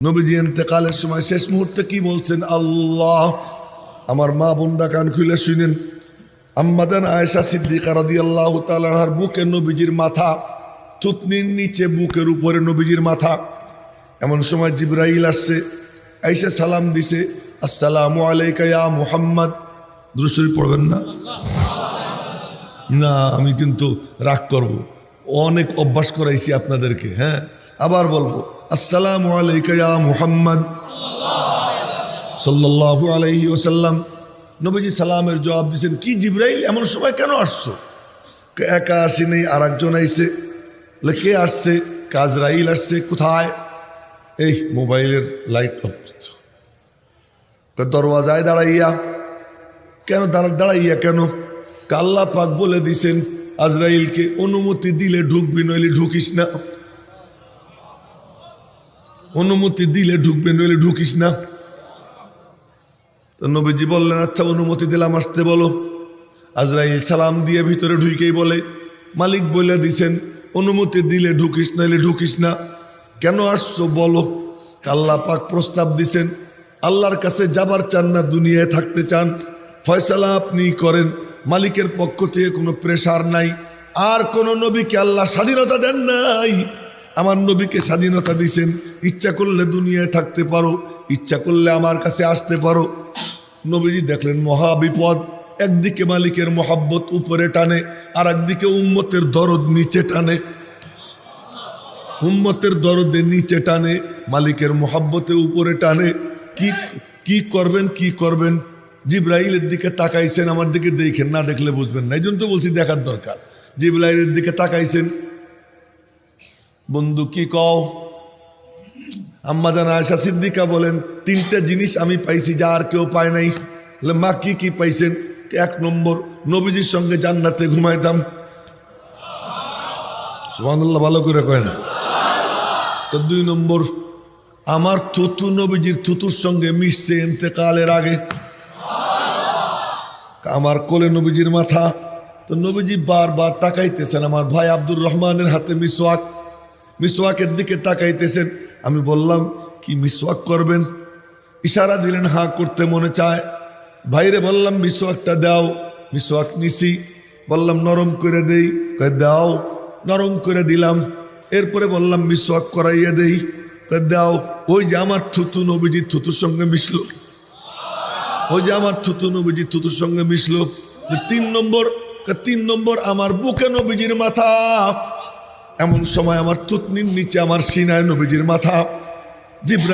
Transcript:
নবীজি ইন্তেকালের সময় শেষ মুহূর্তে কি বলছেন? আল্লাহ। আমার মা বোনরা কান খুলে শুনেন। আম্মাজান আয়েশা সিদ্দিকা রাদিয়াল্লাহু তাআলা আনহার বুকে নবীজির মাথা, থুতনির নিচে বুকের উপরে নবীজির মাথা। এমন সময় জিবরাইল আসছে, আয়েশা সালাম দিছে, আসসালামু আলাইকা ইয়া মুহাম্মদ। দুরূদ শরীফ পড়বেন না? না, আমি কিন্তু রাগ করব, অনেক অভ্যাস করাইছি আপনাদেরকে। হ্যাঁ, আবার বলবো, আসসালামু আলাইকা ইয়া মুহাম্মদ সাল্লাল্লাহু আলাইহি ওয়াসাল্লাম। নবীজি সালামের জবাব দিয়েছেন, কি জিবরাইল এমন সময় কেন আসছো? একা আসেনি, আর একজন আইছে। কে আসছে? আজরাইল আসছে। কোথায়? এই মোবাইলের লাইট অফ। দরওয়াজায় দাঁড়াইয়া। কেন দাঁড়াইয়া কেন? আল্লাহ পাক বলে দিছেন আজরাইলকে, অনুমতি দিলে ঢুকবি, নইলে ঢুকিস না। অনুমতি দিলে ঢুকবে, নইলে ঢুকিস না। তো নবীজি বললেন, আচ্ছা অনুমতি দিলাম, আসতে বলো। আজরাইল সালাম দিয়ে ভিতরে ঢুকেই বলে, মালিক বলে দিছেন অনুমতি দিলে ঢুকিস, নইলে ঢুকিস না। কেন আসছো বলো। আল্লাহ পাক প্রস্তাব দিছেন, আল্লাহর কাছে যাবার চান না, দুনিয়ায় থাকতে চান, ফয়সালা আপনি করেন। মালিকের পক্ষ থেকে কোনো প্রেশার নাই। আর কোন নবীকে আল্লাহ স্বাধীনতা দেন নাই, আমার নবীকে স্বাধীনতা দিছেন। ইচ্ছা করলে দুনিয়ায় থাকতে পারো, ইচ্ছা করলে আমার কাছে আসতে পারো। নবীজি দেখলেন মহা বিপদ। একদিকে মালিকের মহাব্বত উপরে টানে, আর একদিকে উম্মতের দরদ নিচে টানে। উম্মতের দরদে নিচে টানে, মালিকের মহাব্বতে উপরে টানে। কি করবেন, কি করবেন? জিবরাইলের দিকে তাকাইছেন, আমার দিকে দেখেন, না দেখলে বুঝবেন না, এই জন্য তো বলছি দেখার দরকার। জিবরাইলের দিকে তাকাইছেন, বন্ধু কি কও? আম্মাজান আয়েশা সিদ্দিকা বলেন, তিনটা জিনিস আমি পাইছি যা আর কেউ পায় নাই। মা কি কি পাইছেন? এক নম্বর, নবীজির সঙ্গে জান্নাতে ঘুমাইতাম। সুবহানাল্লাহ, ভালো করে কয় না তো। দুই নম্বর, আমার থুতু নবীজির থুতুর সঙ্গে মিশছে ইন্তেকালের আগে। আমার কোলে নবীজির মাথা। তো নবীজি বারবার তাকাইতেছেন আমার ভাই আব্দুর রহমানের হাতে মিসওয়াক, মিসওয়াকের দিকে তাকাইতেছেন। আমি বললাম, কি মিসওয়াক করবেন? ইশারা দিলেন, হ্যাঁ করতে মনে চায়। ভাইরে বললাম, মিসওয়াকটা দাও। মিসওয়াক নিছি, বললাম নরম করে দেই, দাও। নরম করে দিলাম। এরপরে বললাম মিসওয়াক করাইয়া দেই, দাও। ওই যে আমার থুতু নবীজির থুতুর সঙ্গে মিশলো, ওই যে আমার থুতু নবীজির থুতুর সঙ্গে মিশলো। তিন নম্বর, আমার বুকে নবীজির মাথা। এমন সময় আমার থুতনির নিচে আমার সিনায় নবীজির মাথা। জিবরাইল